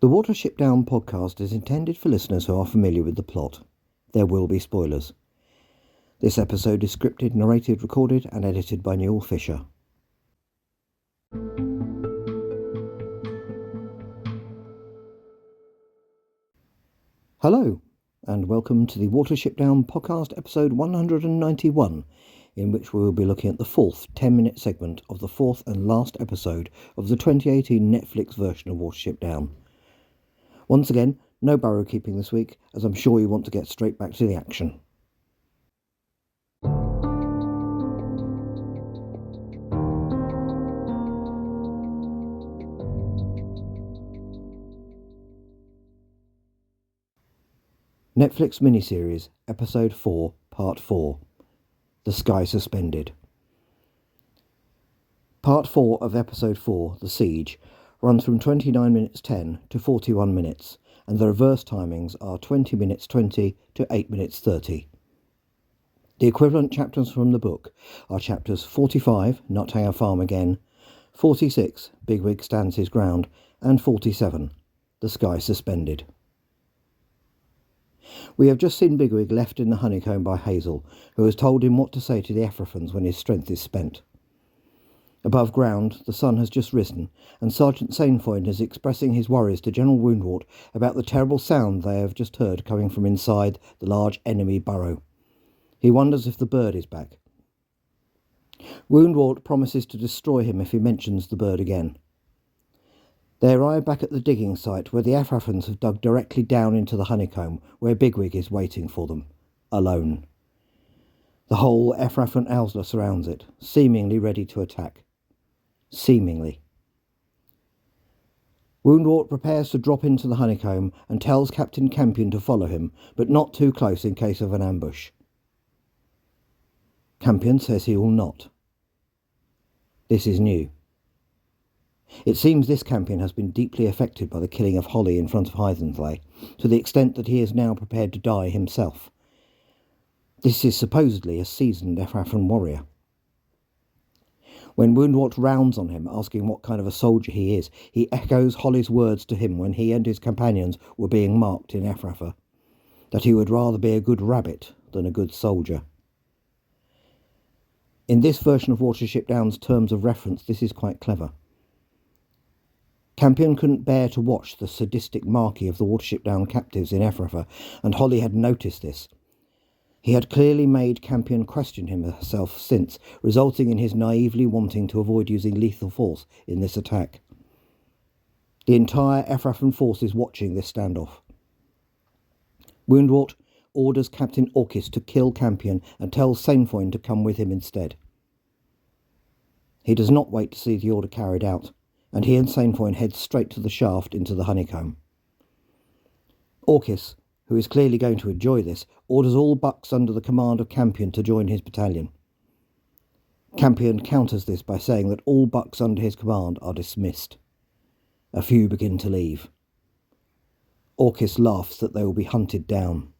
The Watership Down podcast is intended for listeners who are familiar with the plot. There will be spoilers. This episode is scripted, narrated, recorded and edited by Newell Fisher. Hello, and welcome to the Watership Down podcast episode 191, in which we will be looking at the fourth 10-minute segment of the fourth and last episode of the 2018 Netflix version of Watership Down. Once again, no barrow keeping this week, as I'm sure you want to get straight back to the action. Netflix miniseries, Episode 4, Part 4, The Sky Suspended. Part 4 of Episode 4, The Siege, runs from 29 minutes 10 to 41 minutes, and the reverse timings are 20 minutes 20 to 8 minutes 30. The equivalent chapters from the book are chapters 45, Nuthanger Farm Again, 46, Bigwig Stands His Ground, and 47, The Sky Suspended. We have just seen Bigwig left in the honeycomb by Hazel, who has told him what to say to the Ephrathans when his strength is spent. Above ground, the sun has just risen, and Sergeant Sainfoin is expressing his worries to General Woundwort about the terrible sound they have just heard coming from inside the large enemy burrow. He wonders if the bird is back. Woundwort promises to destroy him if he mentions the bird again. They arrive back at the digging site where the Ephrathans have dug directly down into the honeycomb, where Bigwig is waiting for them, alone. The whole Ephrathan Owsla surrounds it, seemingly ready to attack. Seemingly. Woundwort prepares to drop into the honeycomb and tells Captain Campion to follow him, but not too close in case of an ambush. Campion says he will not. This is new. It seems this Campion has been deeply affected by the killing of Holly in front of Hythensley, to the extent that he is now prepared to die himself. This is supposedly a seasoned Ephrathan warrior. When Woundwort rounds on him, asking what kind of a soldier he is, he echoes Holly's words to him when he and his companions were being marked in Ephratha, that he would rather be a good rabbit than a good soldier. In this version of Watership Down's terms of reference, this is quite clever. Campion couldn't bear to watch the sadistic marquee of the Watership Down captives in Ephratha, and Holly had noticed this. He had clearly made Campion question himself since, resulting in his naively wanting to avoid using lethal force in this attack. The entire Ephrathan force is watching this standoff. Woundwort orders Captain Orkis to kill Campion and tells Sainfoin to come with him instead. He does not wait to see the order carried out, and he and Sainfoin head straight to the shaft into the honeycomb. Orkis, who is clearly going to enjoy this, orders all bucks under the command of Campion to join his battalion. Campion counters this by saying that all bucks under his command are dismissed. A few begin to leave. Orkis laughs that they will be hunted down.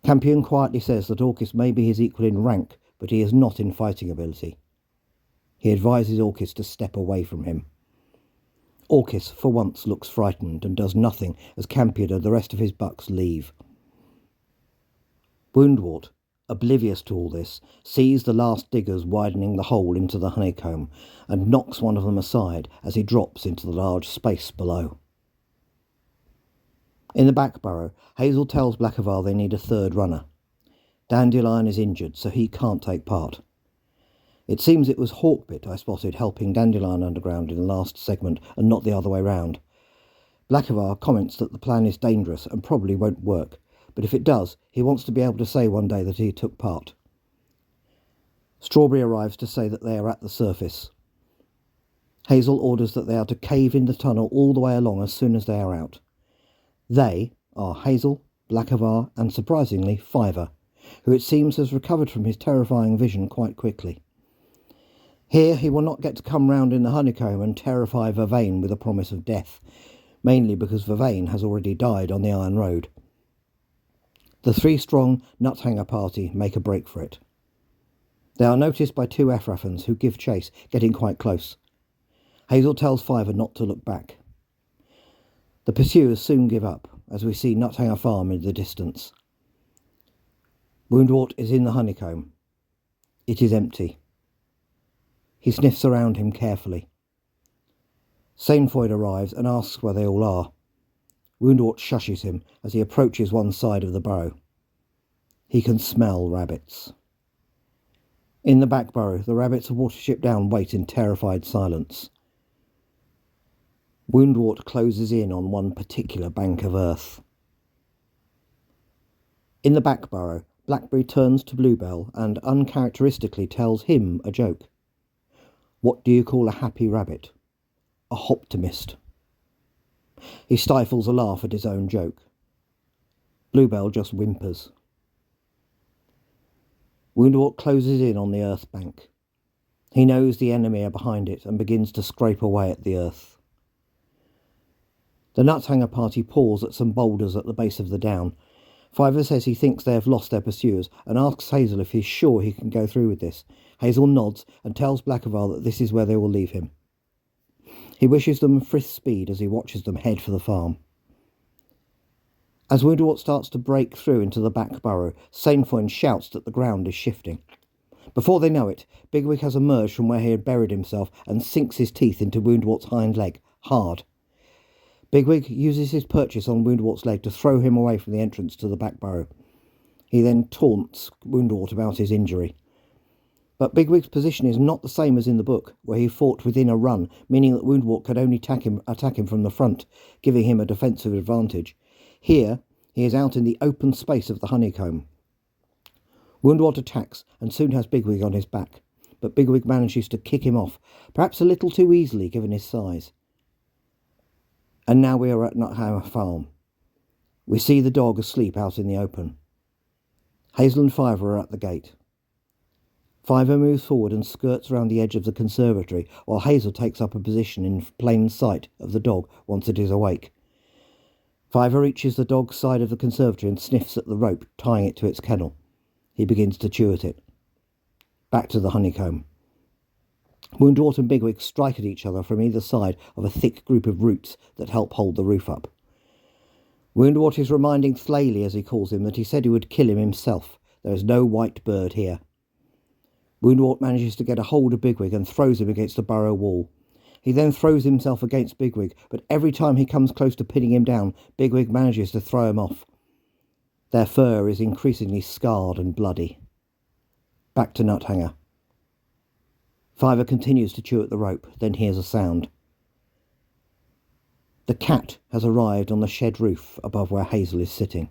Campion quietly says that Orkis may be his equal in rank, but he is not in fighting ability. He advises Orkis to step away from him. Orkis, for once, looks frightened and does nothing as Campion and the rest of his bucks leave. Woundwort, oblivious to all this, sees the last diggers widening the hole into the honeycomb and knocks one of them aside as he drops into the large space below. In the back burrow, Hazel tells Blackavar they need a third runner. Dandelion is injured, so he can't take part. It seems it was Hawkbit I spotted helping Dandelion underground in the last segment and not the other way round. Blackavar comments that the plan is dangerous and probably won't work, but if it does, he wants to be able to say one day that he took part. Strawberry arrives to say that they are at the surface. Hazel orders that they are to cave in the tunnel all the way along as soon as they are out. They are Hazel, Blackavar and, surprisingly, Fiver, who it seems has recovered from his terrifying vision quite quickly. Here he will not get to come round in the honeycomb and terrify Vervain with a promise of death, mainly because Vervain has already died on the Iron Road. The three-strong Nuthanger party make a break for it. They are noticed by two Ephrathans who give chase, getting quite close. Hazel tells Fiver not to look back. The pursuers soon give up, as we see Nuthanger Farm in the distance. Woundwort is in the honeycomb. It is empty. He sniffs around him carefully. Sainfoyd arrives and asks where they all are. Woundwort shushes him as he approaches one side of the burrow. He can smell rabbits. In the back burrow, the rabbits of Watership Down wait in terrified silence. Woundwort closes in on one particular bank of earth. In the back burrow, Blackberry turns to Bluebell and uncharacteristically tells him a joke. What do you call a happy rabbit? A hoptimist. He stifles a laugh at his own joke. Bluebell just whimpers. Woundwort closes in on the earth bank. He knows the enemy are behind it and begins to scrape away at the earth. The Nuthanger party pause at some boulders at the base of the down. Fiver says he thinks they have lost their pursuers and asks Hazel if he's sure he can go through with this. Hazel nods and tells Blackavar that this is where they will leave him. He wishes them frisk speed as he watches them head for the farm. As Woundwort starts to break through into the back burrow, Sainfoyn shouts that the ground is shifting. Before they know it, Bigwig has emerged from where he had buried himself and sinks his teeth into Woundwort's hind leg, hard. Bigwig uses his purchase on Woundwort's leg to throw him away from the entrance to the back burrow. He then taunts Woundwort about his injury. But Bigwig's position is not the same as in the book, where he fought within a run, meaning that Woundwort could only attack him from the front, giving him a defensive advantage. Here, he is out in the open space of the honeycomb. Woundwort attacks and soon has Bigwig on his back, but Bigwig manages to kick him off, perhaps a little too easily given his size. And now we are at Nuthanger Farm. We see the dog asleep out in the open. Hazel and Fiver are at the gate. Fiver moves forward and skirts around the edge of the conservatory, while Hazel takes up a position in plain sight of the dog once it is awake. Fiver reaches the dog's side of the conservatory and sniffs at the rope tying it to its kennel. He begins to chew at it. Back to the honeycomb. Woundwort and Bigwig strike at each other from either side of a thick group of roots that help hold the roof up. Woundwort is reminding Thlaily, as he calls him, that he said he would kill him himself. There is no white bird here. Woundwort manages to get a hold of Bigwig and throws him against the burrow wall. He then throws himself against Bigwig, but every time he comes close to pinning him down, Bigwig manages to throw him off. Their fur is increasingly scarred and bloody. Back to Nuthanger. Fiver continues to chew at the rope, then hears a sound. The cat has arrived on the shed roof above where Hazel is sitting.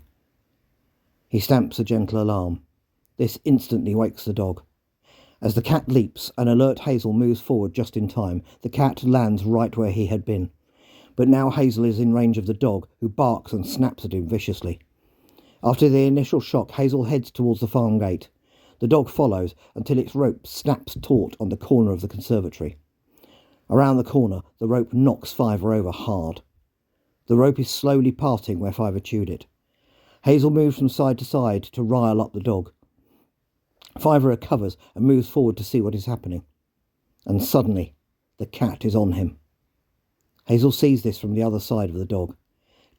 He stamps a gentle alarm. This instantly wakes the dog. As the cat leaps, an alert Hazel moves forward just in time. The cat lands right where he had been. But now Hazel is in range of the dog, who barks and snaps at him viciously. After the initial shock, Hazel heads towards the farm gate. The dog follows until its rope snaps taut on the corner of the conservatory. Around the corner, the rope knocks Fiver over hard. The rope is slowly parting where Fiver chewed it. Hazel moves from side to side to rile up the dog. Fiver recovers and moves forward to see what is happening. And suddenly, the cat is on him. Hazel sees this from the other side of the dog.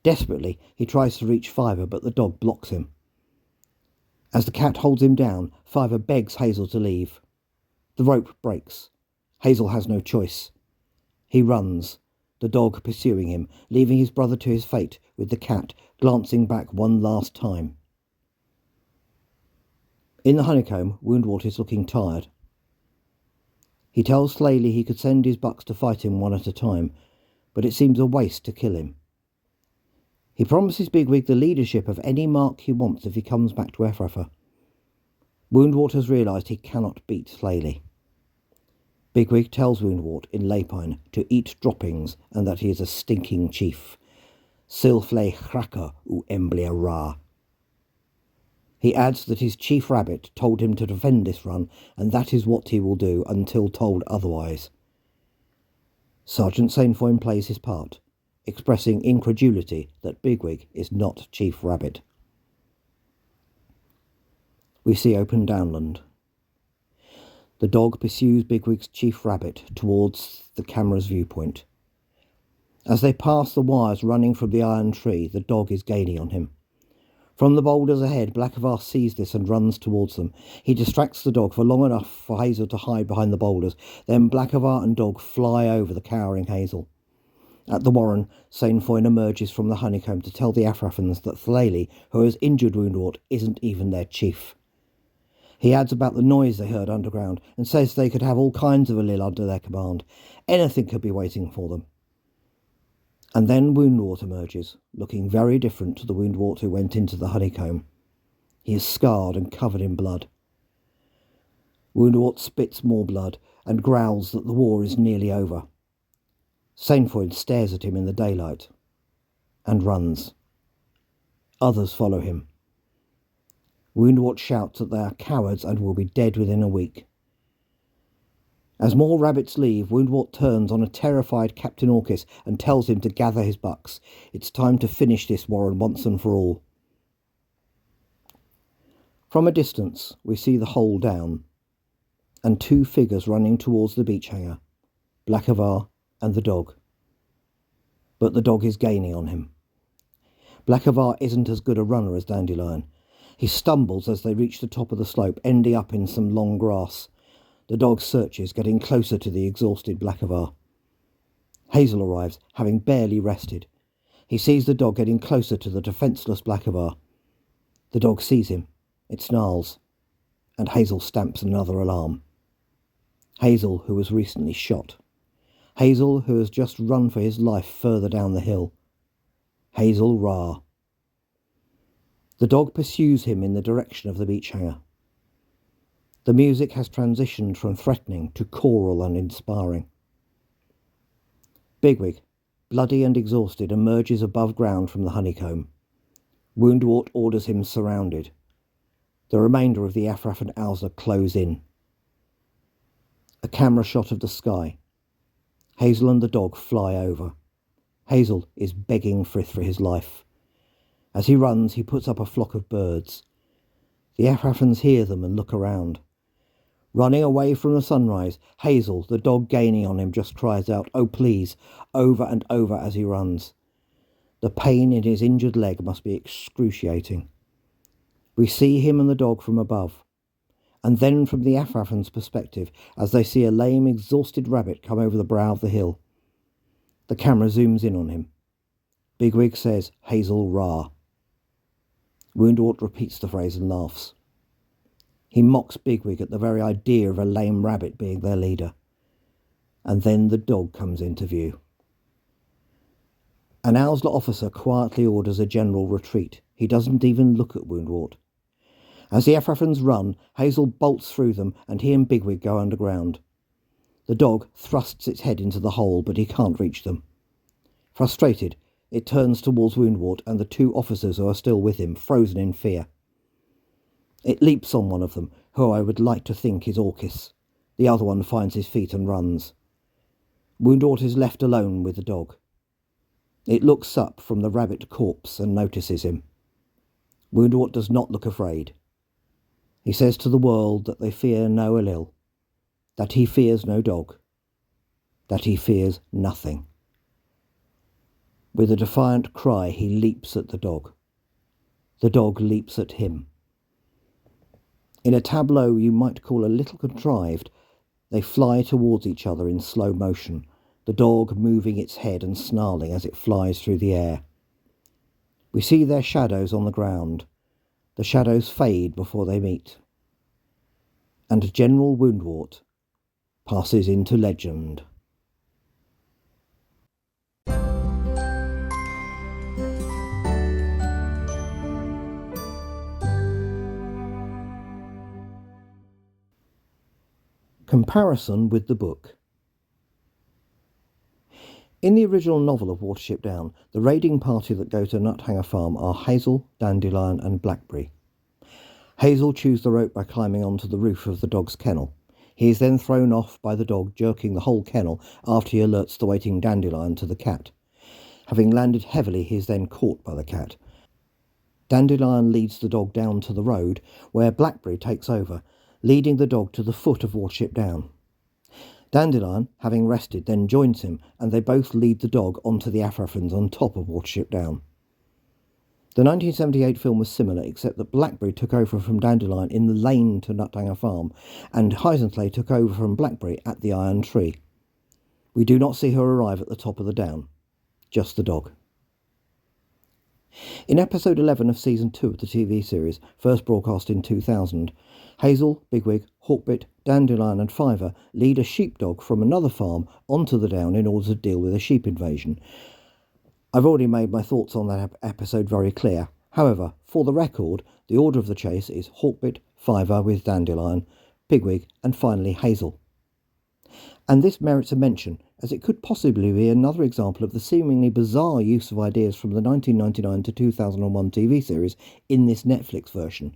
Desperately, he tries to reach Fiver, but the dog blocks him. As the cat holds him down, Fiver begs Hazel to leave. The rope breaks. Hazel has no choice. He runs, the dog pursuing him, leaving his brother to his fate, with the cat glancing back one last time. In the honeycomb, Woundwort is looking tired. He tells Thlaily he could send his bucks to fight him one at a time, but it seems a waste to kill him. He promises Bigwig the leadership of any mark he wants if he comes back to Efrafa. Woundwort has realised he cannot beat Thlaily. Bigwig tells Woundwort in Lapine to eat droppings and that he is a stinking chief. Silfle chraka u emblia ra. He adds that his chief rabbit told him to defend this run, and that is what he will do until told otherwise. Sergeant Sainfoyn plays his part, expressing incredulity that Bigwig is not Chief Rabbit. We see open downland. The dog pursues Bigwig's Chief Rabbit towards the camera's viewpoint. As they pass the wires running from the iron tree, the dog is gaining on him. From the boulders ahead, Blackavar sees this and runs towards them. He distracts the dog for long enough for Hazel to hide behind the boulders. Then Blackavar and dog fly over the cowering Hazel. At the warren, Sutphin emerges from the honeycomb to tell the Afrafans that Thaleli, who has injured Woundwort, isn't even their chief. He adds about the noise they heard underground and says they could have all kinds of Alil under their command. Anything could be waiting for them. And then Woundwort emerges, looking very different to the Woundwort who went into the honeycomb. He is scarred and covered in blood. Woundwort spits more blood and growls that the war is nearly over. Sutphin stares at him in the daylight and runs. Others follow him. Woundwort shouts that they are cowards and will be dead within a week. As more rabbits leave, Woundwort turns on a terrified Captain Orkis and tells him to gather his bucks. It's time to finish this warren once and for all. From a distance, we see the hole down, and two figures running towards the beach hanger, Blackavar and the dog. But the dog is gaining on him. Blackavar isn't as good a runner as Dandelion. He stumbles as they reach the top of the slope, ending up in some long grass. The dog searches, getting closer to the exhausted Blackavar. Hazel arrives, having barely rested. He sees the dog getting closer to the defenceless Blackavar. The dog sees him. It snarls, and Hazel stamps another alarm. Hazel, who was recently shot. Hazel, who has just run for his life further down the hill. Hazel Ra. The dog pursues him in the direction of the beach hanger. The music has transitioned from threatening to choral and inspiring. Bigwig, bloody and exhausted, emerges above ground from the honeycomb. Woundwort orders him surrounded. The remainder of the Afrafan Owsla close in. A camera shot of the sky. Hazel and the dog fly over. Hazel is begging Frith for his life. As he runs, he puts up a flock of birds. The Afrafans hear them and look around. Running away from the sunrise, Hazel, the dog gaining on him, just cries out, "Oh please," over and over as he runs. The pain in his injured leg must be excruciating. We see him and the dog from above, and then from the Afrafans' perspective as they see a lame, exhausted rabbit come over the brow of the hill. The camera zooms in on him. Bigwig says, "Hazel Ra." Woundwort repeats the phrase and laughs. He mocks Bigwig at the very idea of a lame rabbit being their leader. And then the dog comes into view. An Owsla officer quietly orders a general retreat. He doesn't even look at Woundwort. As the Afrafans run, Hazel bolts through them and he and Bigwig go underground. The dog thrusts its head into the hole, but he can't reach them. Frustrated, it turns towards Woundwort and the two officers who are still with him, frozen in fear. It leaps on one of them, who I would like to think is Orkis. The other one finds his feet and runs. Woundwort is left alone with the dog. It looks up from the rabbit corpse and notices him. Woundwort does not look afraid. He says to the world that they fear no Alil, that he fears no dog, that he fears nothing. With a defiant cry, he leaps at the dog. The dog leaps at him. In a tableau you might call a little contrived, they fly towards each other in slow motion, the dog moving its head and snarling as it flies through the air. We see their shadows on the ground. The shadows fade before they meet. And General Woundwort passes into legend. Comparison with the book. In the original novel of Watership Down, the raiding party that go to Nuthanger Farm are Hazel, Dandelion and Blackberry. Hazel chews the rope by climbing onto the roof of the dog's kennel. He is then thrown off by the dog, jerking the whole kennel after he alerts the waiting Dandelion to the cat. Having landed heavily, he is then caught by the cat. Dandelion leads the dog down to the road, where Blackberry takes over, leading the dog to the foot of Watership Down. Dandelion, having rested, then joins him, and they both lead the dog onto the Afrafins on top of Watership Down. The 1978 film was similar, except that Blackberry took over from Dandelion in the lane to Nuthanger Farm, and Heisensley took over from Blackberry at the Iron Tree. We do not see her arrive at the top of the down, just the dog. In episode 11 of season 2 of the TV series, first broadcast in 2000, Hazel, Bigwig, Hawkbit, Dandelion and Fiver lead a sheepdog from another farm onto the down in order to deal with a sheep invasion. I've already made my thoughts on that episode very clear. However, for the record, the order of the chase is Hawkbit, Fiver with Dandelion, Bigwig and finally Hazel. And this merits a mention, as it could possibly be another example of the seemingly bizarre use of ideas from the 1999 to 2001 TV series in this Netflix version.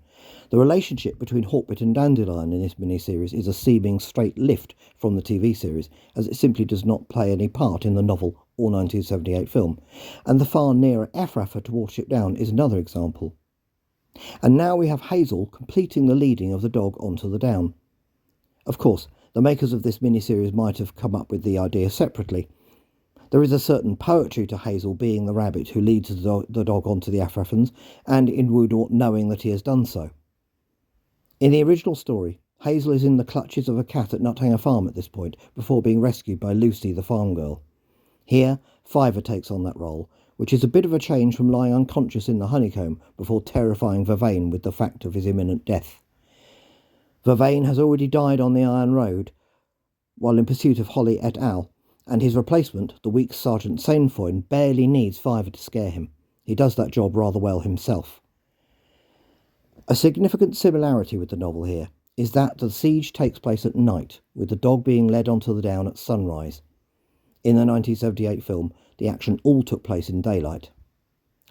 The relationship between Hawkbit and Dandelion in this miniseries is a seeming straight lift from the TV series, as it simply does not play any part in the novel or 1978 film. And the far nearer Efrafa to Watership Down is another example. And now we have Hazel completing the leading of the dog onto the down. Of course, the makers of this miniseries might have come up with the idea separately. There is a certain poetry to Hazel being the rabbit who leads the dog onto the Afrafins, and in Woodward knowing that he has done so. In the original story, Hazel is in the clutches of a cat at Nuthanger Farm at this point, before being rescued by Lucy, the farm girl. Here, Fiver takes on that role, which is a bit of a change from lying unconscious in the honeycomb before terrifying Vervain with the fact of his imminent death. Vervain has already died on the Iron Road while in pursuit of Holly et al., and his replacement, the weak Sergeant Sainfoin, barely needs Fiver to scare him. He does that job rather well himself. A significant similarity with the novel here is that the siege takes place at night, with the dog being led onto the down at sunrise. In the 1978 film, the action all took place in daylight.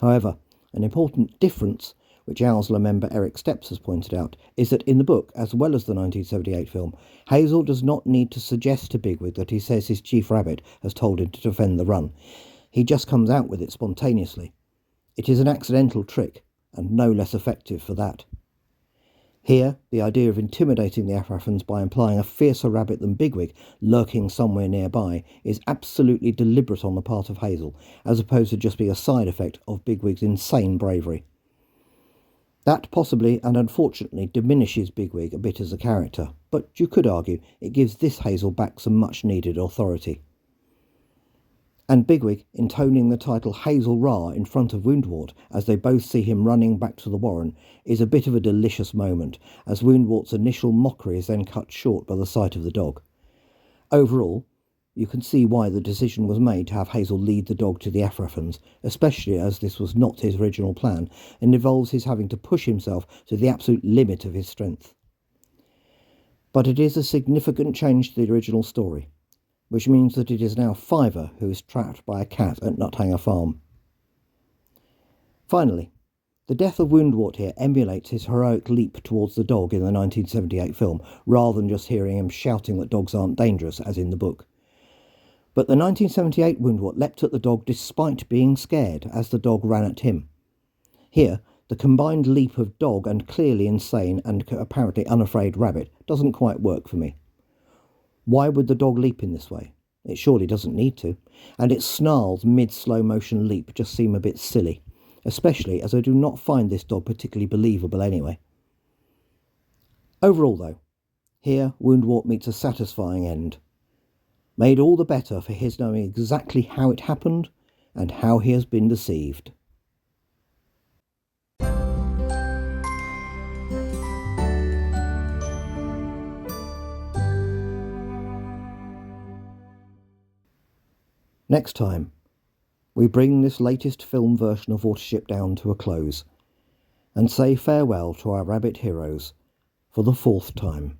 However, an important difference, which Owlsler member Eric Steps has pointed out, is that in the book, as well as the 1978 film, Hazel does not need to suggest to Bigwig that he says his chief rabbit has told him to defend the run. He just comes out with it spontaneously. It is an accidental trick, and no less effective for that. Here, the idea of intimidating the Afrafins by implying a fiercer rabbit than Bigwig lurking somewhere nearby is absolutely deliberate on the part of Hazel, as opposed to just being a side effect of Bigwig's insane bravery. That possibly and unfortunately diminishes Bigwig a bit as a character, but you could argue it gives this Hazel back some much needed authority. And Bigwig intoning the title Hazel Ra in front of Woundwort as they both see him running back to the warren is a bit of a delicious moment, as Woundwort's initial mockery is then cut short by the sight of the dog. Overall, you can see why the decision was made to have Hazel lead the dog to the Afrafins, especially as this was not his original plan and involves his having to push himself to the absolute limit of his strength. But it is a significant change to the original story, which means that it is now Fiver who is trapped by a cat at Nuthanger Farm. Finally, the death of Woundwort here emulates his heroic leap towards the dog in the 1978 film, rather than just hearing him shouting that dogs aren't dangerous, as in the book. But the 1978 Woundwort leapt at the dog despite being scared, as the dog ran at him. Here, the combined leap of dog and clearly insane and apparently unafraid rabbit doesn't quite work for me. Why would the dog leap in this way? It surely doesn't need to, and its snarls mid-slow-motion leap just seem a bit silly, especially as I do not find this dog particularly believable anyway. Overall, though, here Woundwort meets a satisfying end, made all the better for his knowing exactly how it happened and how he has been deceived. Next time, we bring this latest film version of Watership Down to a close and say farewell to our rabbit heroes for the 4th time.